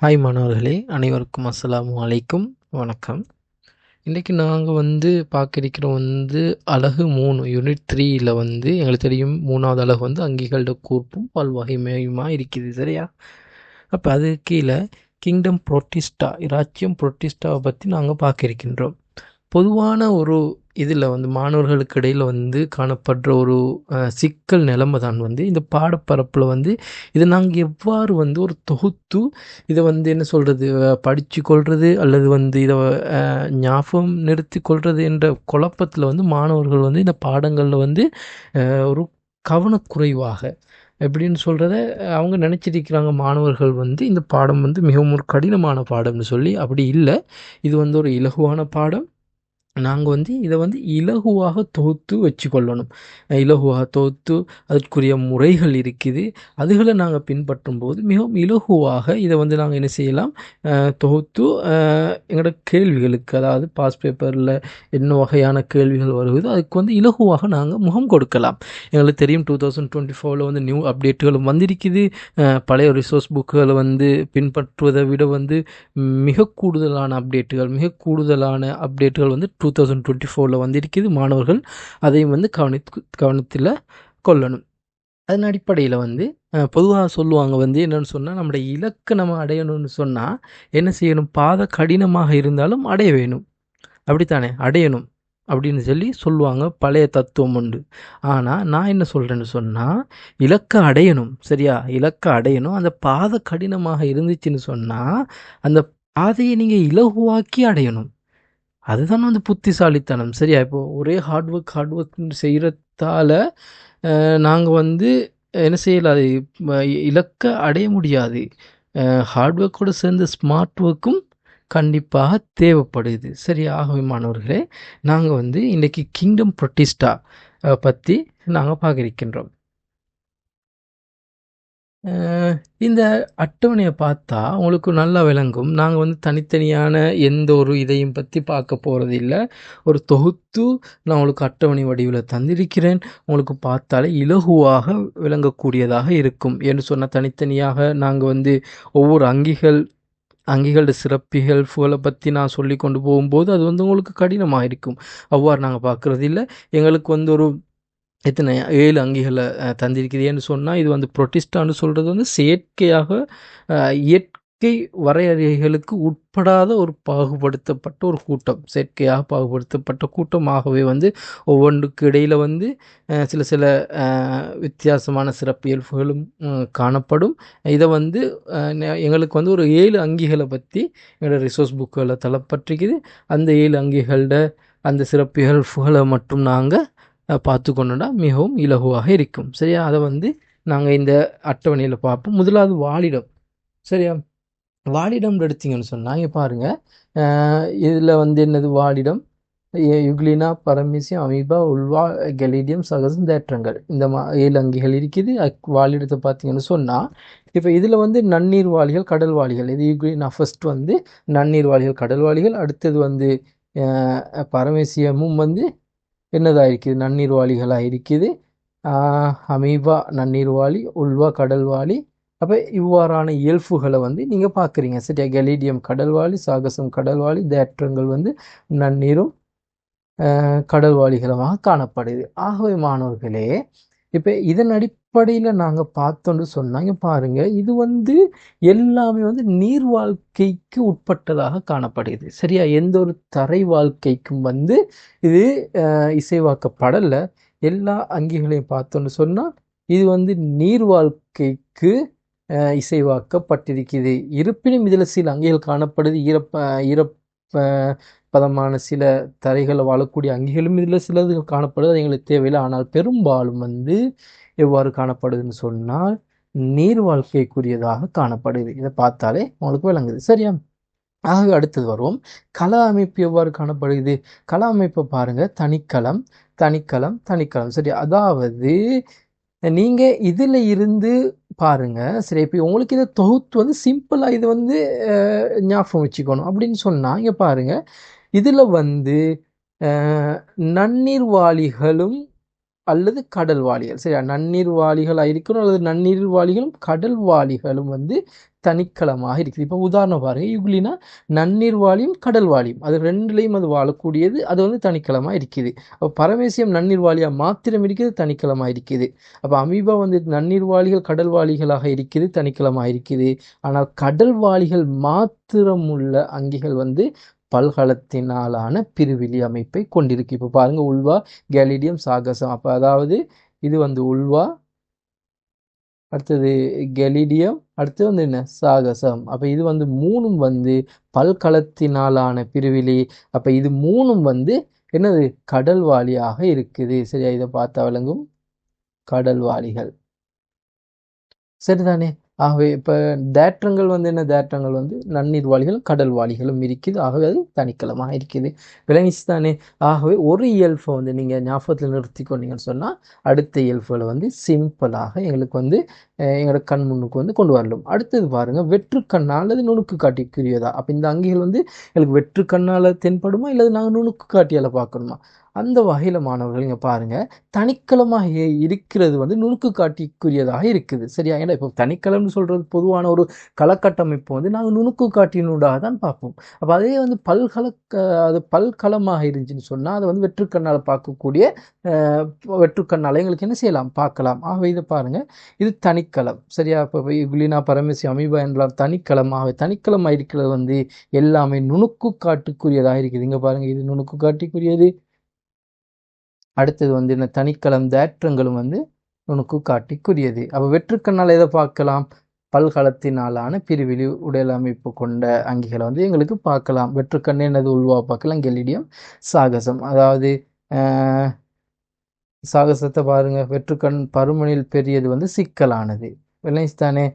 Hi மாணவர்களே, அனைவருக்கும் அஸ்ஸலாமு அலைக்கும். வணக்கம். இன்றைக்கி நாங்கள் பார்க்க இருக்கிறோம் அலகு 3 யூனிட் 3ல் எங்களுக்கு தெரியும் 3வது அலகு அங்கிகளோட கூர்ப்பும் பல்வகைமையுமா இருக்குது. சரியா? அப்போ அது கீழே கிங்டம் புரோட்டிஸ்டா, இராச்சியம் புரோட்டிஸ்டாவை பற்றி நாங்கள் பார்க்க இருக்கின்றோம். பொதுவான ஒரு இதில் மாணவர்களுக்கு இடையில் காணப்படுற ஒரு சிக்கல் நிலைமை தான் இந்த பாடப்பரப்பில் இதை நாங்கள் எவ்வாறு ஒரு தொகுத்து இதை என்ன சொல்கிறது படித்து கொள்வது அல்லது இதை ஞாபகம் நிறுத்தி கொள்வது என்ற குழப்பத்தில் மாணவர்கள் இந்த பாடங்களில் ஒரு கவனக்குறைவாக எப்படின்னு சொல்கிறத அவங்க நினச்சிருக்கிறாங்க. மாணவர்கள் இந்த பாடம் மிகவும் ஒரு கடினமான பாடம்னு சொல்லி. அப்படி இல்லை, இது ஒரு இலகுவான பாடம். நாங்கள் இதை இலகுவாக தொகுத்து வச்சுக்கொள்ளணும். இலகுவாக தொகுத்து அதற்குரிய முறைகள் இருக்குது. அதுகளை நாங்கள் பின்பற்றும் போது மிகவும் இலகுவாக இதை நாங்கள் என்ன செய்யலாம், தொகுத்து எங்களோட கேள்விகளுக்கு, அதாவது பாஸ் பேப்பரில் என்ன வகையான கேள்விகள் வருகுதோ அதுக்கு இலகுவாக நாங்கள் முகம் கொடுக்கலாம். எங்களுக்கு தெரியும் 2024ல் நியூ அப்டேட்டுகளும் வந்திருக்குது. பழைய ரிசோர்ஸ் புக்குகளை பின்பற்றுவதை விட மிக கூடுதலான அப்டேட்டுகள் 2024ல் வந்திருக்குது. மாணவர்கள் அதையும் கவனத்தில் கொள்ளணும். அதன் அடிப்படையில் பொதுவாக சொல்லுவாங்க என்னென்னு சொன்னால், நம்முடைய இலக்கை நம்ம அடையணும்னு சொன்னால் என்ன செய்யணும், பாதை கடினமாக இருந்தாலும் அடைய வேணும், அப்படித்தானே, அடையணும் அப்படின்னு சொல்லி சொல்லுவாங்க. பழைய தத்துவம் உண்டு. ஆனால் நான் என்ன சொல்கிறேன்னு சொன்னால், இலக்கை அடையணும். சரியா? இலக்கை அடையணும். அந்த பாதை கடினமாக இருந்துச்சுன்னு சொன்னால் அந்த பாதையை நீங்கள் இலகுவாக்கி அடையணும். அதுதான் புத்திசாலித்தனம். சரியா? இப்போது ஒரே ஹார்ட் ஒர்க் செய்கிறதால நாங்கள் என்ன செய்யலாது, இலக்கை அடைய முடியாது. ஹார்ட் ஒர்க்கோடு சேர்ந்த ஸ்மார்ட் ஒர்க்கும் கண்டிப்பாக தேவைப்படுது. சரியா? ஆகவே மாணவர்களே, நாங்கள் இன்றைக்கி கிங்டம் புரோட்டிஸ்டா பற்றி நாங்கள் பார்க்க இருக்கின்றோம். இந்த அட்டவணையை பார்த்தா உங்களுக்கு நல்லா விளங்கும். நாங்கள் தனித்தனியான எந்த ஒரு இதையும் பற்றி பார்க்க போகிறதில்ல. ஒரு தொகுத்து நான் உங்களுக்கு அட்டவணை வடிவில் தந்திருக்கிறேன். உங்களுக்கு பார்த்தாலே இலகுவாக விளங்கக்கூடியதாக இருக்கும் என்று சொன்னால், தனித்தனியாக நாங்கள் ஒவ்வொரு அங்கிகளோட சிறப்பியல்புகளை பற்றி நான் சொல்லி கொண்டு போகும்போது அது உங்களுக்கு கடினமாக இருக்கும். அவ்வாறு நாங்கள் பார்க்குறது இல்லை. எங்களுக்கு ஒரு எத்தனை 7 அங்கிகளை தந்திருக்கிறேன்னு சொன்னால், இது புரோட்டிஸ்டான்னு சொல்கிறது செயற்கையாக இயற்கை வரையறைகளுக்கு உட்படாத ஒரு பாகுபடுத்தப்பட்ட ஒரு கூட்டம், செயற்கையாக பாகுபடுத்தப்பட்ட கூட்டமாகவே ஒவ்வொன்றுக்கு இடையில் சில வித்தியாசமான சிறப்பியல்புகளும் காணப்படும். இதை எங்களுக்கு ஒரு 7 அங்கிகளை பற்றி எங்களோட ரிசோர்ஸ் புக்குகளில் தளப்பட்டிருக்குது. அந்த 7 அங்கிகளோட அந்த சிறப்பியல்புகளை மட்டும் நாங்கள் பார்த்து கொண்டோன்னா மிகவும் இலகுவாக இருக்கும். சரியா? அதை நாங்கள் இந்த அட்டவணையில் பார்ப்போம். முதலாவது வாழிடம். சரியா? வாழிடம் எடுத்திங்கன்னு சொன்னால், இங்கே பாருங்கள், இதில் என்னது வாழிடம், யுக்லினா, பரமீசியம், அமீபா, உல்வா, கெலிடியம், சகசம், தேற்றங்கள், இந்த 7 அங்கிகள் இருக்குது. வாழிடத்தை பார்த்தீங்கன்னு சொன்னால், இப்போ இதில் நன்னீர் வாளிகள், கடல் வாளிகள். இது யுக்லினா ஃபர்ஸ்ட் நன்னீர் வாளிகள், கடல் வாளிகள். அடுத்தது பரமேசியமும் என்னதாக இருக்குது, நன்னீர்வாளிகளாக இருக்குது. Amoeba நன்னீர்வாளி, Ulva கடல்வாளி. அப்போ இவ்வாறான இயல்புகளை நீங்கள் பார்க்குறீங்க. சரியா? கெலிடியம் கடல்வாளி, சாகசம் கடல்வாளி, தேற்றங்கள் நன்னீரும் கடல்வாளிகளுமாக காணப்படுது. ஆகவே மாணவர்களே, இப்போ இதன் அடிப்படையில் நாங்கள் பார்த்தோன்னு சொன்னாங்க பாருங்கள், இது எல்லாமே நீர் வாழ்க்கைக்கு உட்பட்டதாக காணப்படுது. சரியா? எந்த ஒரு தரை வாழ்க்கைக்கும் இது இசைவாக்கப்படலை. எல்லா அங்கிகளையும் பார்த்தோன்னு சொன்னால் இது நீர் வாழ்க்கைக்கு இசைவாக்கப்பட்டிருக்குது. இருப்பினும் இதில் சில அங்கிகள் காணப்படுது. ஈரப்பதமான சில தரைகளை வாழக்கூடிய அங்கிகளும் இதில் சிலது காணப்படுது. அது எங்களுக்கு தேவையில்லை. ஆனால் பெரும்பாலும் எவ்வாறு காணப்படுதுன்னு சொன்னால் நீர் வாழ்க்கைக்குரியதாக காணப்படுது. இதை பார்த்தாலே உங்களுக்கு விளங்குது. சரியா? ஆகவே அடுத்தது வருவோம். கள அமைப்பு எவ்வாறு காணப்படுகிறது? கள அமைப்பை பாருங்கள். தனிக்களம், தனிக்களம், தனிக்களம். சரி, அதாவது நீங்கள் இதில் இருந்து பாருங்கள். சரி, இப்போ உங்களுக்கு இதை தொகுத்து சிம்பிளாக இது ஞாபகம் வச்சுக்கணும் அப்படின்னு சொன்னால், இங்கே பாருங்கள், இதில் நன்னீர் வாளிகளும் அல்லது கடல் வாளிகள். சரியா? நன்னீர் வாளிகளாக இருக்கணும் அல்லது நன்னீர் வாளிகளும் கடல் வாளிகளும் வந்து தனிக்கலமாக இருக்குது. இப்போ உதாரணம் பாருங்க, யுக்லினா நன்னீர் வாளியும் கடல் வாளியும் அது ரெண்டுலேயும் அது வாழக்கூடியது, அது வந்து தனிக்கலமாக இருக்குது. அப்போ பரமேசியம் நன்னீர் வாளியாக மாத்திரம் இருக்குது, தனிக்கலமாக இருக்குது. அப்போ அமீபா வந்து நன்னீர் வாளிகள் கடல் வாளிகளாக இருக்குது, தனிக்கலமாக இருக்குது. ஆனால் கடல் வாளிகள் மாத்திரம் உள்ள அங்கிகள் வந்து பல்கலத்தினாலான பிரிவிலி அமைப்பை கொண்டிருக்கு. இப்போ பாருங்க, உல்வா, கேலிடியம், சாகசம். அப்போ அதாவது இது வந்து உல்வா, அடுத்தது கெலிடியம், அடுத்து வந்து என்ன, சாகசம். அப்போ இது வந்து மூணும் வந்து பல்கலத்தினாலான பிரிவிலி. அப்போ இது மூணும் வந்து என்னது, கடல்வாளியாக இருக்குது. சரியா? இதை பார்த்தா விளங்கும், கடல்வாளிகள். சரிதானே? ஆகவே இப்போ தேற்றங்கள் வந்து என்ன, தேற்றங்கள் வந்து நன்னீர் வாளிகளும் கடல் வாளிகளும் இருக்குது. ஆகவே அது தனிக்கலமாக இருக்குது. விளங்கிச்சு தானே? ஆகவே ஒரு இயல்பை வந்து நீங்கள் ஞாபகத்தில் நிறுத்தி கொண்டீங்கன்னு சொன்னால் அடுத்த இயல்புகளை வந்து சிம்பிளாக எங்களுக்கு வந்து எங்களோட கண் முன்னுக்கு வந்து கொண்டு வரலும். அடுத்தது பாருங்க, வெற்றுக்கண்ணா அல்லது நுணுக்கு காட்டிக்குரியதா. அப்போ இந்த அங்கிகள் வந்து எங்களுக்கு வெற்றுக்கண்ணால் தென்படுமா இல்லது நாங்கள் நுணுக்கு காட்டியால் பார்க்கணுமா? அந்த வகையில் மாணவர்கள் இங்கே பாருங்க, தனிக்கலமாக இருக்கிறது வந்து நுணுக்கு காட்டிக்குரியதாக இருக்குது. சரியா? ஏன்னா இப்போ தனிக்கலம்னு சொல்றது பொதுவான ஒரு களக்கட்டமைப்பு வந்து நாங்கள் நுணுக்கு காட்டினூடாக தான் பார்ப்போம். அப்போ அதே வந்து அது பல்கலமாக இருந்துச்சுன்னு சொன்னால் அதை வந்து வெற்றுக்கண்ணால் பார்க்கக்கூடிய வெற்றுக்கண்ணால் எங்களுக்கு என்ன செய்யலாம், பார்க்கலாம். ஆகவே இதை பாருங்க, இது தனிக்கலம். சரியா? இப்போ யுக்லினா, பரமேசி, அமீபா என்றால் தனிக்கலம். ஆகவே தனிக்கலமாக இருக்கிறது வந்து எல்லாமே நுணுக்கு காட்டுக்குரியதாக இருக்குது. இங்கே பாருங்க, இது நுணுக்கு காட்டிக்குரியது. அடுத்தது வந்து என்ன, தனிக்கலம், தேற்றங்களும் வந்து நுணுக்கு காட்டிக்குரியது. அப்போ வெற்றுக்கண்ணால் எதை பார்க்கலாம், பல்கலத்தினாலான பிரிவிலி உடல் அமைப்பு கொண்ட அங்கிகளை வந்து எங்களுக்கு பார்க்கலாம். வெற்றுக்கண் என்னது, உள்வா பார்க்கலாம், கெலிடியம், சாகசம். அதாவது சாகசத்தை பாருங்க, வெற்றுக்கண் பருமனில் பெரியது வந்து சிக்கலானது. தானே?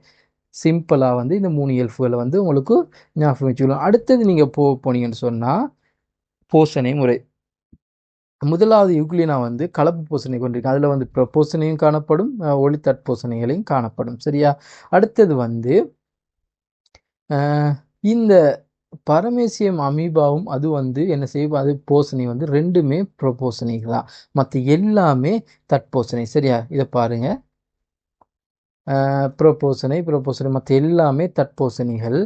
சிம்பிளாக வந்து இந்த 3 இயல்புகளை வந்து உங்களுக்கு ஞாபகம் வச்சுக்கலாம். அடுத்தது நீங்கள் போனீங்கன்னு சொன்னால் போசனை முறை. முதலாவது யுக்லினா வந்து கலப்பு பூசணை கொண்டிருக்கு. அதில் வந்து பூசணையும் காணப்படும், ஒளித்தற்பூசணைகளையும் காணப்படும். சரியா? அடுத்தது வந்து இந்த பரமேசியம் அமீபாவும் அது வந்து என்ன செய்யும், அது போசனை வந்து ரெண்டுமே ப்ரோபோசனைகள் தான், மற்ற எல்லாமே தற்போசனை. சரியா? இதை பாருங்க, ப்ரோபோசனை மற்ற எல்லாமே தற்போசணிகள்.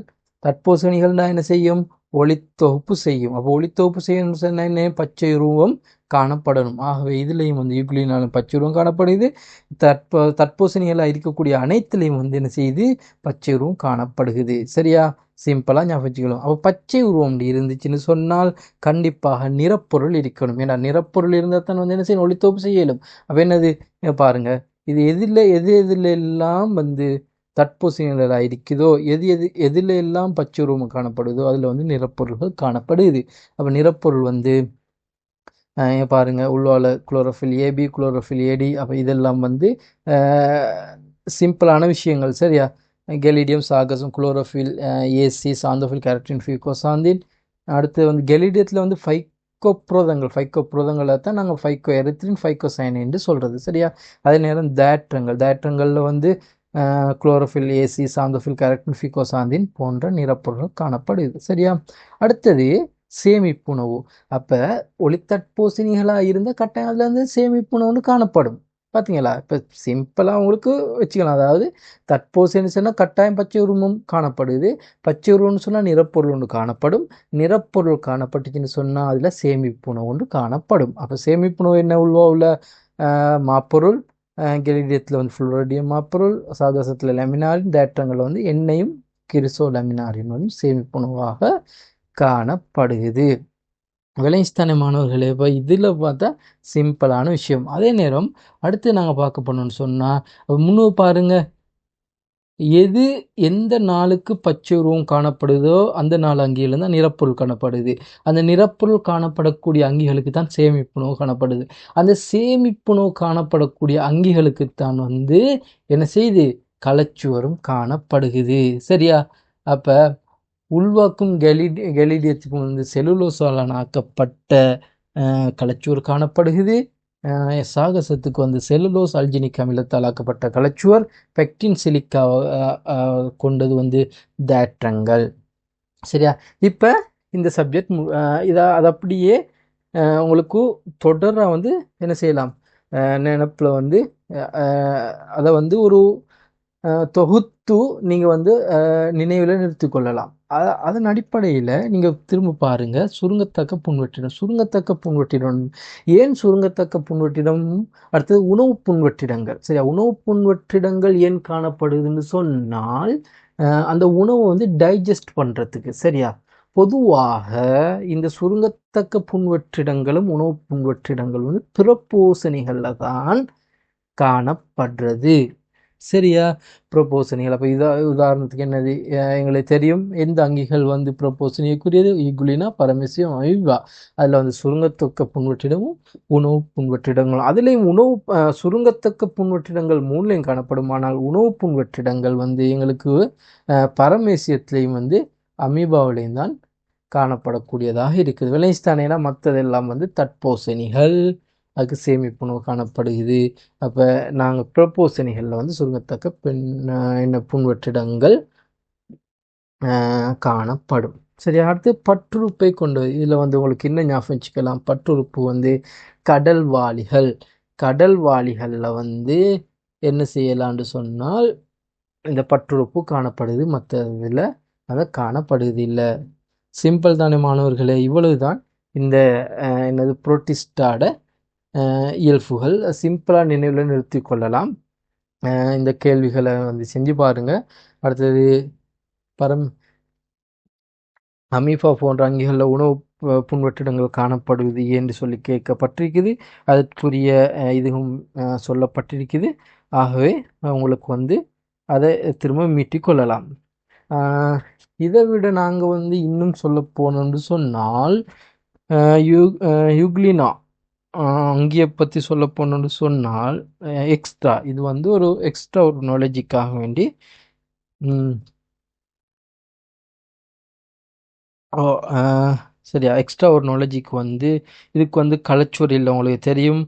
தற்போசணிகள்னா என்ன செய்யும், ஒளித்தொகுப்பு செய்யும். அப்போ ஒளித்தொகுப்பு செய்யணும்னு சொன்னா என்ன, பச்சை உருவம் காணப்படணும். ஆகவே இதுலேயும் வந்து யுக்லினாலும் பச்சை உருவம் காணப்படுது. தற்போசணிகளாக இருக்கக்கூடிய அனைத்துலேயும் வந்து என்ன செய்யுது, பச்சை உருவம் காணப்படுகிறது. சரியா? சிம்பிளாக ஞாபகம் வச்சுக்கணும். அப்போ பச்சை உருவம் இருந்துச்சுன்னு சொன்னால் கண்டிப்பாக நிறப்பொருள் இருக்கணும். ஏன்னா நிறப்பொருள் இருந்தால் தான் வந்து என்ன செய்யணும், ஒளித்தொகுப்பு செய்யலும். அப்போ என்னது பாருங்க, இது எதில் எல்லாம் வந்து தற்போசணிகளாக இருக்குதோ, எதில் எல்லாம் பச்சை உருவம் காணப்படுதோ அதில் வந்து நிறப்பொருள்கள் காணப்படுது. அப்போ நிறப்பொருள் வந்து பாருங்க, உள்வால குளோரோஃபில் ஏபி, குளோரோஃபில் ஏடி. அப்போ இதெல்லாம் வந்து சிம்பிளான விஷயங்கள். சரியா? கெலிடியம், சாகசம், குளோரோஃபில் ஏசி, சாந்தோஃபில், கேரக்டின், ஃபியூகோசாந்தின். அடுத்து வந்து கெலிடியத்தில் வந்து ஃபைக்கோப்ரோதங்களை தான் நாங்கள் ஃபைக்கோ எரித்ரின், ஃபைக்கோசைன் என்று சொல்கிறது. சரியா? அதே நேரம் தேற்றங்களில் வந்து குளோரோஃபில் ஏசி, சாந்தோஃபில், கேரக்டின், ஃபியூகோசாந்தின் போன்ற நிறப்பொருள்கள் காணப்படுது. சரியா? அடுத்தது சேமிப்புணவு. அப்போ ஒளித்தற்போசணிகளாக இருந்த கட்டாயம் அதில் வந்து சேமிப்புணவுன்னு காணப்படும். பார்த்தீங்களா? இப்போ சிம்பிளாக உங்களுக்கு வச்சுக்கலாம். அதாவது தற்போசைன்னு சொன்னால் கட்டாயம் பச்சை உருவம் காணப்படுது, பச்சை உருவம்னு சொன்னால் நிறப்பொருள் ஒன்று காணப்படும், நிறப்பொருள் காணப்பட்டுச்சுன்னு சொன்னால் அதில் சேமிப்புணவு ஒன்று காணப்படும். அப்போ சேமிப்புணவு என்ன, உள்ள மாப்பொருள், கெலிடியத்தில் வந்து ஃப்ளோரிடியம் மாப்பொருள், சாகசத்தில் லெமினாரின், தேற்றங்கள் வந்து எண்ணெயும் கிரிசோ லெமினாரின் வந்து சேமிப்புணவாக காணப்படுகிறது. விளைஸ்தான மாணவர்களே, இப்போ இதில் பார்த்தா சிம்பிளான விஷயம். அதே நேரம் அடுத்து நாங்கள் பார்க்க போனோம்னு சொன்னால் முன்னு பாருங்க, எந்த நாளுக்கு பச்சை உருவம் காணப்படுதோ அந்த நாள் அங்கியில தான் நிறப்பொருள் காணப்படுது. அந்த நிறப்பொருள் காணப்படக்கூடிய அங்கிகளுக்கு தான் சேமிப்புணவு காணப்படுது. அந்த சேமிப்புணவு காணப்படக்கூடிய அங்கிகளுக்குத்தான் வந்து என்ன செய்யுது, கலச்சுவரும் காணப்படுகிறது. சரியா? அப்போ உள்வாக்கும் கெலிடியத்துக்கும் வந்து செலுலோசாலான ஆக்கப்பட்ட கலச்சுவர் காணப்படுகிறது. சாகசத்துக்கு வந்து செலுலோஸ் அல்ஜினிக் அமிலத்தால் ஆக்கப்பட்ட கலச்சுவர், பெக்டின் சிலிக்கா கொண்டது வந்து தேற்றங்கள். சரியா? இப்போ இந்த சப்ஜெக்ட் அதை அப்படியே உங்களுக்கு தொடராக வந்து என்ன செய்யலாம், நினப்பில் வந்து அதை வந்து ஒரு தொகுத்து நீங்கள் வந்து நினைவில் நிறுத்தி கொள்ளலாம். அதன் அடிப்படையில் நீங்கள் திரும்ப பாருங்க, சுருங்கத்தக்க புன்வெற்றிடம். சுருங்கத்தக்க புன்வெற்றிடம் ஏன் சுருங்கத்தக்க புன்வெற்றிடம்? அடுத்தது உணவு புன்வெற்றிடங்கள். சரியா, உணவு புன்வெற்றிடங்கள் ஏன் காணப்படுதுன்னு சொன்னால் அந்த உணவை வந்து டைஜஸ்ட் பண்ணுறதுக்கு. சரியா, பொதுவாக இந்த சுருங்கத்தக்க புன்வெற்றிடங்களும் உணவு புன்வெற்றிடங்கள் வந்து பிறப்பூசணிகளில் தான் காணப்படுறது. சரியா, ப்ரொபோசனிகள். அப்போ உதாரணத்துக்கு என்னது எங்களுக்கு தெரியும், எந்த அங்கிகள் வந்து ப்ரொபோசனியக்குரியது? இகுலினா, பரமேசியம், ஐவா. அதில் வந்து சுருங்கத்தக்க புன்வெற்றிடமும் உணவு புன்வெற்றிடங்களும். அதுலேயும் உணவு சுருங்கத்தக்க புன்வெற்றிடங்கள் மூணுலையும் காணப்படும். ஆனால் உணவு புன்வெற்றிடங்கள் வந்து எங்களுக்கு பரமேசியத்திலையும் வந்து அமீபாவிலையும் தான் காணப்படக்கூடியதாக இருக்குது. விளைஸ்தானேனா மற்றதெல்லாம் வந்து தட்போசனிகள், அதுக்கு சேமிப்புணவு காணப்படுகிறது. அப்போ நாங்கள் ப்ரொபோசனிகளில் வந்து சுருங்கத்தக்க என்ன புன்வெற்றிடங்கள் காணப்படும். சரி, அடுத்து பற்றுறுப்பை கொண்டது. இதில் வந்து உங்களுக்கு என்ன ஞாபகம் வச்சுக்கலாம்? பற்றுறுப்பு வந்து கடல்வாளிகள். கடல்வாளிகளில் வந்து என்ன செய்யலான்னு சொன்னால் இந்த பற்றுறுப்பு காணப்படுது, மற்ற இதில் அதை காணப்படுது இல்லை. சிம்பிள் தானே மாணவர்களே? இவ்வளவுதான் இந்த என்னது புரோட்டிஸ்டாட இயல்புகள். சிம்பிளாக நினைவில் நிறுத்தி கொள்ளலாம். இந்த கேள்விகளை வந்து செஞ்சு பாருங்க. அடுத்தது அமீபா போன்ற அங்கிகளில் உணவு புன்வெற்றிடங்கள் காணப்படுவது என்று சொல்லி கேட்கப்பட்டிருக்குது. அதற்குரிய இதுவும் சொல்லப்பட்டிருக்குது. ஆகவே உங்களுக்கு வந்து அதை திரும்ப மீட்டி கொள்ளலாம். இதை விட நாங்கள் வந்து இன்னும் சொல்ல போனோம்னு சொன்னால் யுக்லினா அங்கேயை பற்றி சொல்ல போனோம்னு சொன்னால் எக்ஸ்ட்ரா, இது வந்து ஒரு எக்ஸ்ட்ரா ஒரு நாலேஜுக்காக வேண்டி சரியா, எக்ஸ்ட்ரா ஒரு நாலேஜுக்கு வந்து இதுக்கு வந்து களச்சுவர் இல்லை. உங்களுக்கு தெரியும்,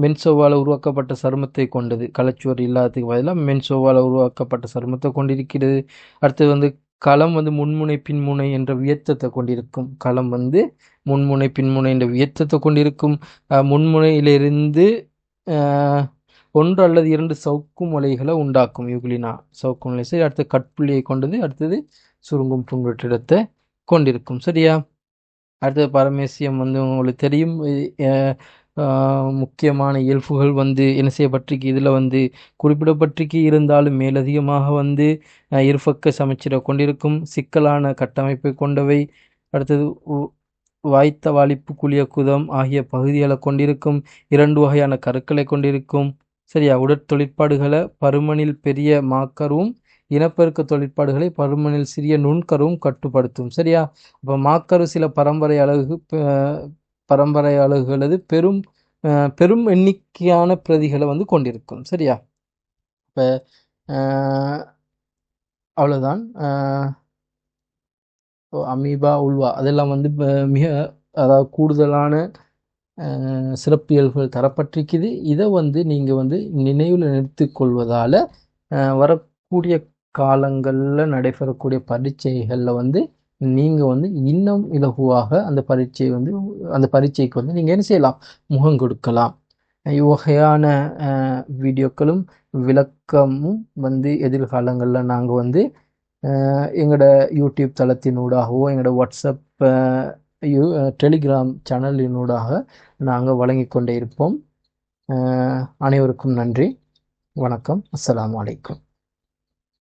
மென்சோவால் உருவாக்கப்பட்ட சருமத்தை கொண்டது. களச்சுவர் இல்லாததுக்கு பதிலாக மென்சோவால் உருவாக்கப்பட்ட சருமத்தை கொண்டிருக்கிறது. அடுத்தது வந்து களம் வந்து முன்முனை பின்முனை என்ற வியத்தத்தை கொண்டிருக்கும். களம் வந்து முன்முனை பின்முனை என்ற வியத்தத்தை கொண்டிருக்கும். முன்முனையிலிருந்து ஒன்று அல்லது இரண்டு சவுக்கு முலைகளை உண்டாக்கும் யூக்ளினா சவுக்கு முலை. சரி, அடுத்து கட்புள்ளியை கொண்டது. அடுத்தது சுருங்கும் புன்வெற்றிடத்தை கொண்டிருக்கும். சரியா, அடுத்தது பரமேசியம் வந்து உங்களுக்கு தெரியும், முக்கியமான இயல்புகள் வந்து என்ன செய்யப்பட்டிருக்கு, இதில் வந்து குறிப்பிடப்பட்டிருக்கு. இருந்தாலும் மேலதிகமாக வந்து இருபக்க சமச்சீரை கொண்டிருக்கும், சிக்கலான கட்டமைப்பை கொண்டவை. அடுத்தது வாய்த்த வாலிப்பு குளிய குதம் ஆகிய பகுதிகளை கொண்டிருக்கும். 2 வகையான கருக்களை கொண்டிருக்கும். சரியா, உடற்தொழிற்பாடுகளை பருமனில் பெரிய மாக்கரும் இனப்பெருக்க தொழிற்பாடுகளை பருமனில் சிறிய நுண்கருவும் கட்டுப்படுத்தும். சரியா, இப்போ மாக்கரு சில பரம்பரை அலகுகளது பெரும் எண்ணிக்கையான பிரதிகளை வந்து கொண்டிருக்கும். சரியா, இப்போ அவ்வளோதான். அமீபா, உல்வா அதெல்லாம் வந்து மிக அதாவது கூடுதலான சிறப்பியல்புகள் தரப்பட்டிருக்குது. இதை வந்து நீங்கள் வந்து நினைவில் நிறுத்தி கொள்வதால் வரக்கூடிய காலங்களில் நடைபெறக்கூடிய பரீட்சைகளில் வந்து நீங்கள் வந்து இன்னும் இலகுவாக அந்த பரீட்சைக்கு வந்து நீங்கள் என்ன செய்யலாம், முகம் கொடுக்கலாம். இவ்வகையான வீடியோக்களும் விளக்கமும் வந்து எதிர்காலங்களில் நாங்கள் வந்து எங்களோட யூடியூப் தளத்தினூடாகவோ எங்களோட வாட்ஸ்அப் டெலிகிராம் சேனலினூடாக நாங்கள் வழங்கி கொண்டே இருப்போம். அனைவருக்கும் நன்றி, வணக்கம், அஸ்ஸலாமு அலைக்கும்.